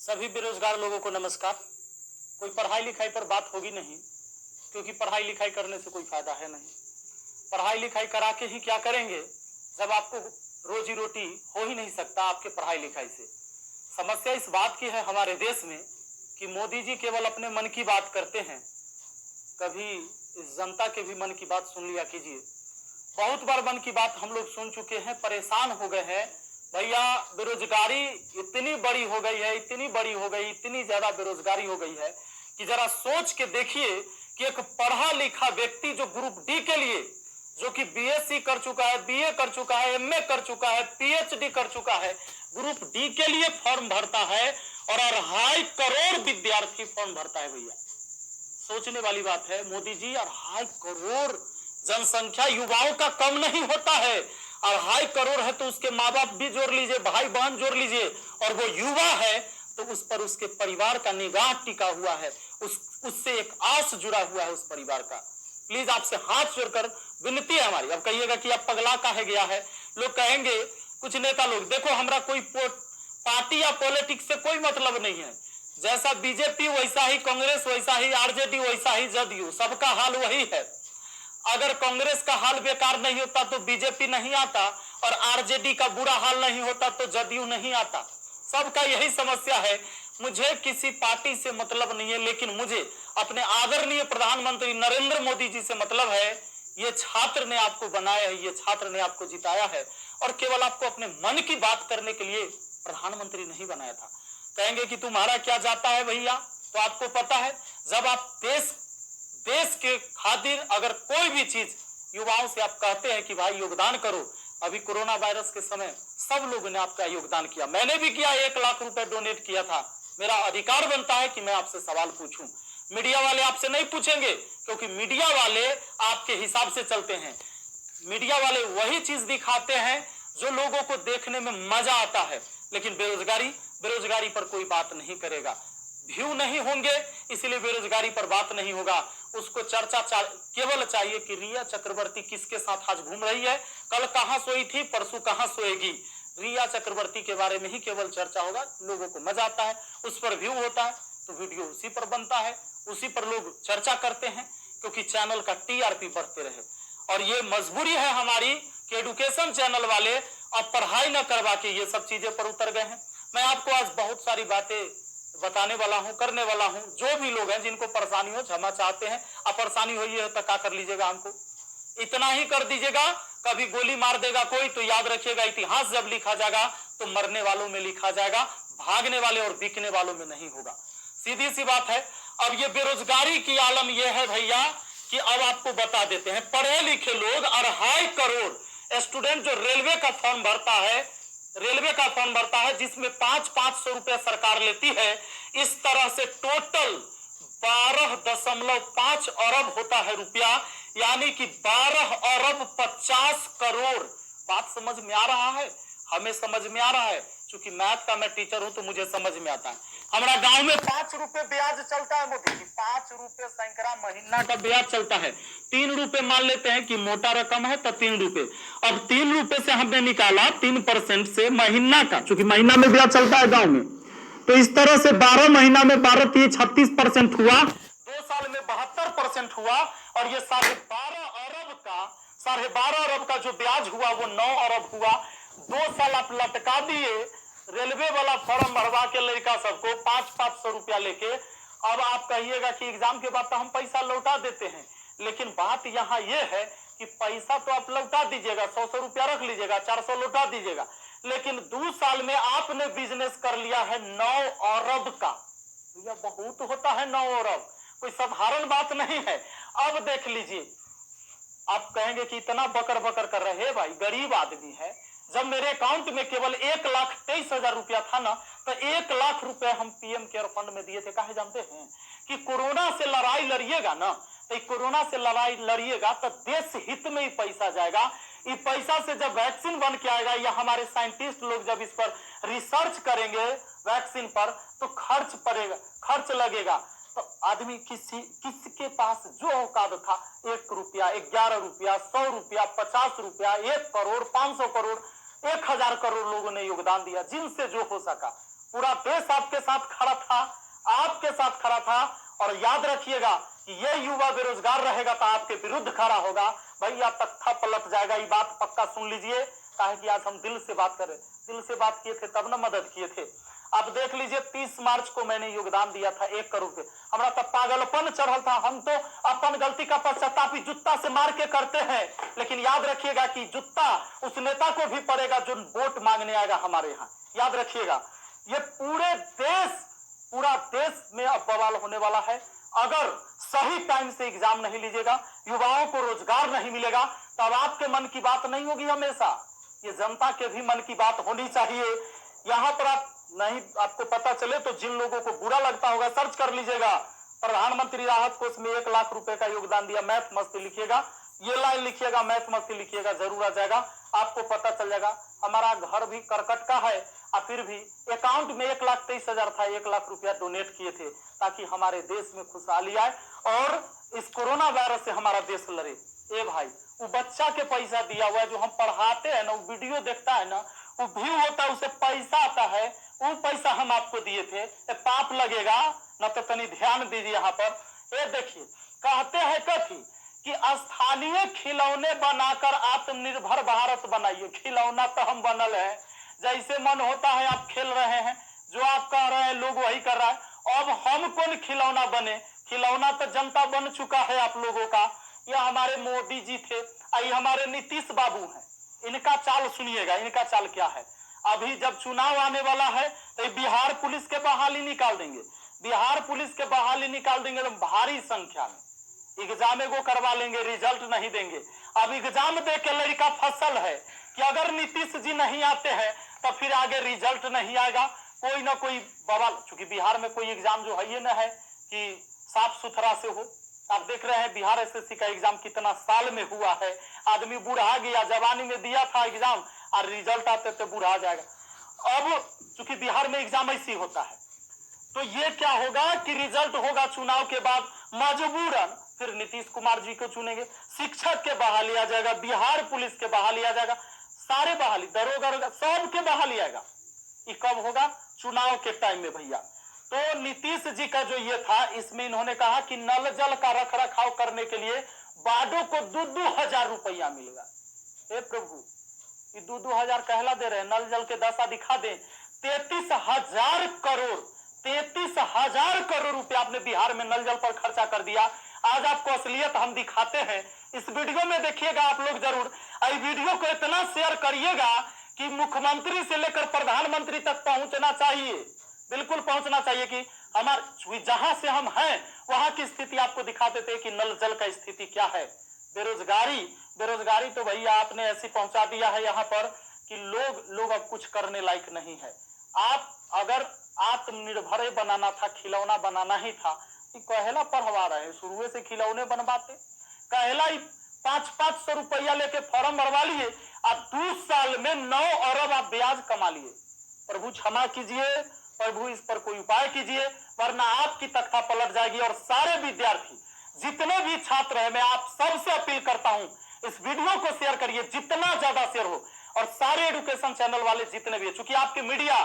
सभी बेरोजगार लोगों को नमस्कार। कोई पढ़ाई लिखाई पर बात होगी नहीं, क्योंकि पढ़ाई लिखाई करने से कोई फायदा है नहीं। पढ़ाई लिखाई करा के ही क्या करेंगे जब आपको रोजी रोटी हो ही नहीं सकता आपके पढ़ाई लिखाई से। समस्या इस बात की है हमारे देश में कि मोदी जी केवल अपने मन की बात करते हैं, कभी इस जनता के भी मन की बात सुन लिया कीजिए। बहुत बार मन की बात हम लोग सुन चुके हैं, परेशान हो गए हैं। भैया बेरोजगारी इतनी बड़ी हो गई है, इतनी बड़ी हो गई, इतनी ज्यादा बेरोजगारी हो गई है कि जरा सोच के देखिए कि एक पढ़ा लिखा व्यक्ति जो ग्रुप डी के लिए, जो कि बीएससी कर चुका है, बीए कर चुका है, एमए कर चुका है, पीएचडी कर चुका है, ग्रुप डी के लिए फॉर्म भरता है और 2.5 करोड़ विद्यार्थी फॉर्म भरता है। भैया सोचने वाली बात है, मोदी जी 2.5 करोड़ जनसंख्या युवाओं का कम नहीं होता है। 2.5 करोड़ है तो उसके माँ बाप भी जोड़ लीजिए, भाई बहन जोड़ लीजिए, और वो युवा है तो उस पर उसके परिवार का निगाह टिका हुआ है, उससे एक आस जुड़ा हुआ है उस परिवार का। प्लीज आपसे हाथ जोड़कर विनती है हमारी। अब कहिएगा कि अब पगला काहे गया है, लोग कहेंगे कुछ नेता लोग, देखो हमरा कोई पार्टी या पॉलिटिक्स से कोई मतलब नहीं है, जैसा बीजेपी वैसा ही कांग्रेस, वैसा ही आरजेडी, वैसा ही जदयू, सबका हाल वही है। अगर कांग्रेस का हाल बेकार नहीं होता तो बीजेपी नहीं आता, और आरजेडी का बुरा हाल नहीं होता तो जदयू नहीं आता। सबका यही समस्या है। मुझे किसी पार्टी से मतलब नहीं है, लेकिन मुझे अपने आदरणीय प्रधानमंत्री नरेंद्र मोदी जी से मतलब है। ये छात्र ने आपको बनाया है, ये छात्र ने आपको जिताया है, और केवल आपको अपने मन की बात करने के लिए प्रधानमंत्री नहीं बनाया था। कहेंगे कि तुम्हारा क्या जाता है भैया, तो आपको पता है जब आप देश के खातिर अगर कोई भी चीज युवाओं से आप कहते हैं कि भाई योगदान करो, अभी कोरोना वायरस के समय सब लोगों ने आपका योगदान किया, मैंने भी किया, 1 लाख रुपए डोनेट किया था। मेरा अधिकार बनता है कि मैं आपसे सवाल पूछूं। मीडिया वाले आपसे नहीं पूछेंगे, क्योंकि मीडिया वाले आपके हिसाब से चलते हैं। मीडिया वाले वही चीज दिखाते हैं जो लोगों को देखने में मजा आता है, लेकिन बेरोजगारी पर कोई बात नहीं करेगा। व्यू नहीं होंगे इसलिए बेरोजगारी पर बात नहीं होगा। उसको चर्चा केवल चाहिए कि रिया चक्रवर्ती किसके साथ आज घूम रही है, कल कहां सोई थी, परसों कहां सोएगी। रिया चक्रवर्ती के बारे में ही केवल चर्चा होगा, लोगों को मजा आता है, उस पर व्यू होता है तो वीडियो उसी पर बनता है, उसी पर लोग चर्चा करते हैं, क्योंकि चैनल का टीआरपी बढ़ते रहे। और ये मजबूरी है हमारी कि एडुकेशन चैनल वाले अब पढ़ाई न करवा के ये सब चीजें पर उतर गए हैं। मैं आपको आज बहुत सारी बातें बताने वाला हूं, करने वाला हूं। जो भी लोग हैं जिनको परेशानी हो, क्षमा चाहते हैं। अब परेशानी हुई है तो क्या कर लीजिएगा, हमको इतना ही कर दीजिएगा। कभी गोली मार देगा कोई तो याद रखिएगा, इतिहास जब लिखा जाएगा तो मरने वालों में लिखा जाएगा, भागने वाले और बिकने वालों में नहीं होगा। सीधी सी बात है। अब ये बेरोजगारी की आलम यह है भैया कि अब आपको बता देते हैं, पढ़े लिखे लोग 2.5 करोड़ स्टूडेंट जो रेलवे का फॉर्म भरता है, जिसमें 500 रुपए सरकार लेती है। इस तरह से टोटल 12.5 अरब होता है रुपया, यानी कि 12 अरब 50 करोड़। बात समझ में आ रहा है? हमें समझ में आ रहा है, क्योंकि मैथ का मैं टीचर हूं तो मुझे समझ में आता है। हमारा गांव में 5 रुपए ब्याज चलता है मोदी जी, 5 रुपए सैकड़ा महीना का ब्याज चलता है। 3 रुपए मान लेते हैं कि मोटा रकम है तो 3 रुपए। अब 3 रुपए से हमने निकाला 3% से महीना का, क्योंकि महीना में ब्याज चलता है गांव में, तो इस तरह से 12 महीना में 12 36% हुआ, 2 साल में 72% हुआ, और ये 12.5 अरब का जो ब्याज हुआ वो 9 अरब हुआ। 2 साल आप लटका दिए रेलवे वाला फॉर्म भरवा के लड़का सबको 500 रुपया लेके। अब आप कहिएगा कि एग्जाम के बाद तो हम पैसा लौटा देते हैं, लेकिन बात यहाँ ये है कि पैसा तो आप लौटा दीजिएगा, 100 रुपया रख लीजिएगा, 400 लौटा दीजिएगा, लेकिन 2 साल में आपने बिजनेस कर लिया है 9 अरब का। यह बहुत होता है 9 अरब, कोई साधारण बात नहीं है। अब देख लीजिए, आप कहेंगे कि इतना बकर बकर कर रहे हैं, भाई गरीब आदमी है। जब मेरे अकाउंट में केवल 1,23,000 रुपया था ना, तो 1 लाख रुपए हम पीएम केयर फंड में दिए थे। काहे जानते हैं कि कोरोना से लड़ाई लड़िएगा ना, तो कोरोना से लड़ाई लड़िएगा तो देश हित में ही पैसा जाएगा। इस पैसा से जब वैक्सीन बन के आएगा, या हमारे साइंटिस्ट लोग जब इस पर रिसर्च करेंगे वैक्सीन पर, तो खर्च लगेगा। तो आदमी किसके पास जो औकात था, 1 रुपया, 11 रुपया, 100 रुपया, 50 रुपया, 1 करोड़, 500 करोड़, 1000 करोड़ लोगों ने योगदान दिया, जिनसे जो हो सका पूरा देश आपके साथ खड़ा था, आपके साथ खड़ा था। और याद रखिएगा कि ये युवा बेरोजगार रहेगा तो आपके विरुद्ध खड़ा होगा। भैया तख्ता पलट जाएगा, ये बात पक्का सुन लीजिए। काहे कि आज हम दिल से बात करें, दिल से बात किए थे तब ना मदद किए थे। अब देख लीजिए 30 मार्च को मैंने योगदान दिया था 1 करोड़ के। हमारा तब पागलपन चढ़ल था, हम तो अपन गलती का पश्चाताप जूता से मार के करते हैं। लेकिन याद रखिएगा कि जूता उस नेता को भी पड़ेगा जो वोट मांगने आएगा हमारे यहाँ। याद रखिएगा ये पूरा देश में अब बवाल होने वाला है। अगर सही टाइम से एग्जाम नहीं लीजिएगा, युवाओं को रोजगार नहीं मिलेगा, तब आपके मन की बात नहीं होगी हमेशा, ये जनता के भी मन की बात होनी चाहिए। यहाँ पर आप नहीं, आपको पता चले तो जिन लोगों को बुरा लगता होगा सर्च कर लीजिएगा। प्रधानमंत्री राहत कोष में 1 लाख रुपए का योगदान दिया, मैथ मस्ती लिखिएगा, ये लाइन लिखिएगा, मैथ मस्ती लिखिएगा, जरूर आ जाएगा, आपको पता चल जाएगा। हमारा घर भी करकट का है और फिर भी अकाउंट में 1,23,000 था, 1 लाख रुपया डोनेट किए थे ताकि हमारे देश में खुशहाली आए और इस कोरोना वायरस से हमारा देश लड़े। ए भाई, वो बच्चा के पैसा दिया हुआ है जो हम पढ़ाते हैं ना, वो वीडियो देखता है ना, वो व्यू होता है, उसे पैसा आता है, वो पैसा हम आपको दिए थे। पाप लगेगा ना, तो तनी ध्यान दीजिए यहाँ पर। ये देखिए कहते हैं कथी कि स्थानीय खिलौने बनाकर आत्मनिर्भर भारत बनाइए। खिलौना तो हम बनल है, जैसे मन होता है आप खेल रहे हैं, जो आप कह रहे हैं लोग वही कर रहा है। अब हम कौन खिलौना बने? खिलौना तो जनता बन चुका है आप लोगों का। यह हमारे मोदी जी थे, ये हमारे नीतीश बाबू हैं। इनका चाल सुनिएगा, इनका चाल क्या है। अभी जब चुनाव आने वाला है तो बिहार पुलिस के बहाली निकाल देंगे, बिहार पुलिस के बहाली निकाल देंगे तो भारी संख्या में एग्जाम एगो करवा लेंगे, रिजल्ट नहीं देंगे। अब एग्जाम दे के लड़का फसल है कि अगर नीतीश जी नहीं आते हैं तो फिर आगे रिजल्ट नहीं आएगा, कोई ना कोई बवाल। चूंकि बिहार में कोई एग्जाम जो है ये ना है कि साफ सुथरा से हो। आप देख रहे हैं बिहार एसएससी का एग्जाम कितना साल में हुआ है, आदमी बूढ़ा गया, जवानी में दिया था एग्जाम और रिजल्ट आते थे बूढ़ा जाएगा। अब चूंकि बिहार में एग्जाम ऐसी होता है तो ये क्या होगा कि रिजल्ट होगा चुनाव के बाद, मजबूरन फिर नीतीश कुमार जी को चुनेंगे, शिक्षक के बहाली आ जाएगा, बिहार पुलिस के बहाली आ जाएगा, सारे बहाली, दरोगा सब के बहाली आएगा। ये कब होगा? चुनाव के टाइम में भैया। तो नीतीश जी का जो ये था, इसमें इन्होंने कहा कि नल जल का रख रखाव करने के लिए वार्डों को 2-2 हजार रुपया मिलेगा। हे प्रभु, ये 2-2 हजार कहला दे रहे हैं, नल जल के दशा दिखा दे। 33,000 करोड़, 33,000 करोड़ रुपया आपने बिहार में नल जल पर खर्चा कर दिया। आज आपको असलियत हम दिखाते हैं, इस वीडियो में देखिएगा आप लोग जरूर। इस वीडियो को इतना शेयर करिएगा कि मुख्यमंत्री से लेकर प्रधानमंत्री तक पहुंचना चाहिए, बिल्कुल पहुंचना चाहिए कि हमारे जहां से हम हैं वहां की स्थिति आपको दिखा देते हैं कि नल जल का स्थिति क्या है। बेरोजगारी तो भैया आपने ऐसी पहुंचा दिया है यहाँ पर कि लोग अब कुछ करने लायक नहीं है। आप अगर आत्मनिर्भर बनाना था, खिलौना बनाना ही था, कहेला पढ़वा रहे हैं, शुरू से खिलौने बनवाते। कहेला 500 रुपया लेके फॉर्म भरवा लिए और 2 साल में 9 अरब आप ब्याज कमा लिए। प्रभु क्षमा कीजिए, प्रभु इस पर कोई उपाय कीजिए, वरना आपकी तख्ता पलट जाएगी। और सारे विद्यार्थी जितने भी छात्र हैं, मैं आप सबसे अपील करता हूं, इस वीडियो को शेयर करिए, जितना ज्यादा शेयर हो। और सारे एजुकेशन चैनल वाले जितने भी है, चूंकि आपके मीडिया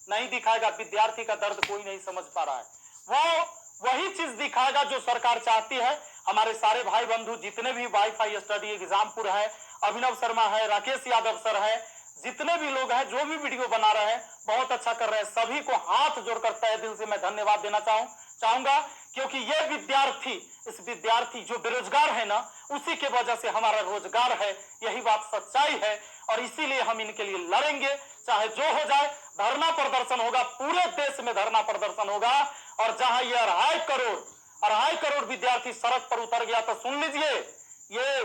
नहीं दिखाएगा, विद्यार्थी का दर्द कोई नहीं समझ पा रहा है, वो वही चीज दिखाएगा जो सरकार चाहती है। हमारे सारे भाई बंधु जितने भी वाईफाई स्टडी एग्जामपुर है, अभिनव शर्मा है, राकेश यादव सर है, जितने भी लोग हैं जो भी वीडियो बना रहे हैं बहुत अच्छा कर रहे हैं, सभी को हाथ जोड़कर तहे दिल से मैं धन्यवाद देना चाहूंगा। क्योंकि ये विद्यार्थी, इस विद्यार्थी जो बेरोजगार है ना, उसी के वजह से हमारा रोजगार है, यही बात सच्चाई है। और इसीलिए हम इनके लिए लड़ेंगे, चाहे जो हो जाए। धरना प्रदर्शन होगा, पूरे देश में धरना प्रदर्शन होगा। और जहां ये 2.5 करोड़ विद्यार्थी सड़क पर उतर गया तो सुन लीजिए, ये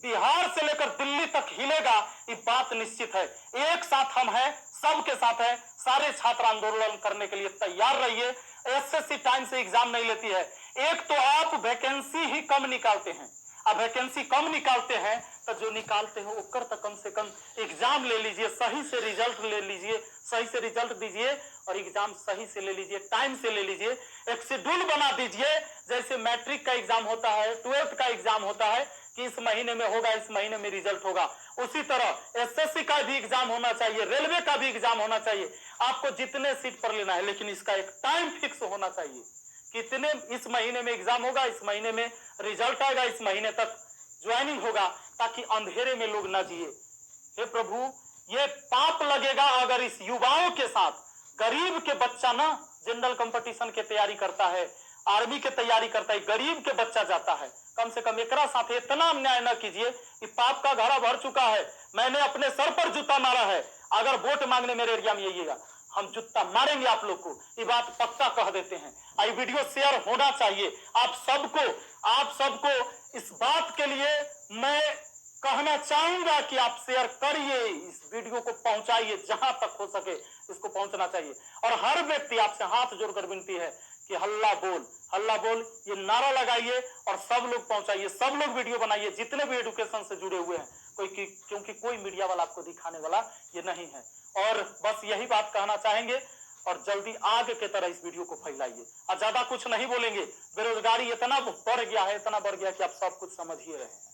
बिहार से लेकर दिल्ली तक हिलेगा, ये बात निश्चित है। एक साथ हम हैं, सबके साथ हैं, सारे छात्र आंदोलन करने के लिए तैयार रहिए। एसएससी टाइम से एग्जाम नहीं लेती है। एक तो आप वैकेंसी ही कम निकालते हैं, अब वैकेंसी कम निकालते हैं तो जो निकालते हैं ओकर तो कम से कम एग्जाम ले लीजिए, सही से रिजल्ट ले लीजिए, सही से रिजल्ट दीजिए और एग्जाम सही से ले लीजिए, टाइम से ले लीजिए, एक शेड्यूल बना दीजिए। जैसे मैट्रिक का एग्जाम होता है, 12th का एग्जाम होता है कि इस महीने में होगा, इस महीने में रिजल्ट होगा, उसी तरह एसएससी का भी एग्जाम होना चाहिए, रेलवे का भी एग्जाम होना चाहिए। आपको जितने सीट पर लेना है, लेकिन इसका एक टाइम फिक्स होना चाहिए कि इतने इस महीने में एग्जाम होगा, इस महीने में रिजल्ट आएगा, इस महीने तक ज्वाइनिंग होगा, ताकि अंधेरे में लोग ना जिए। हे प्रभु, ये पाप लगेगा अगर इस युवाओं के साथ गरीब के बच्चा ना जनरल कंपटीशन के तैयारी करता है, आर्मी के तैयारी करता है, गरीब के बच्चा जाता है। कम से कम एकरा साथ इतना अन्याय न कीजिए कि पाप का घड़ा भर चुका है। मैंने अपने सर पर जूता मारा है, अगर वोट मांगने मेरे एरिया में आइएगा हम जूता मारेंगे आप लोग को, ये बात पक्का कह देते हैं। आई वीडियो शेयर होना चाहिए आप सबको इस बात के लिए मैं कहना चाहूंगा कि आप शेयर करिए, इस वीडियो को पहुंचाइए, जहां तक हो सके इसको पहुंचना चाहिए। और हर व्यक्ति आपसे हाथ जोड़कर विनती है कि हल्ला बोल ये नारा लगाइए और सब लोग पहुंचाइए, सब लोग वीडियो बनाइए, जितने भी एजुकेशन से जुड़े हुए हैं, क्योंकि कोई मीडिया वाला आपको दिखाने वाला ये नहीं है। और बस यही बात कहना चाहेंगे और जल्दी आग के तरह इस वीडियो को फैलाइए। और ज्यादा कुछ नहीं बोलेंगे, बेरोजगारी इतना बढ़ गया है कि आप सब कुछ समझ ही रहे हैं।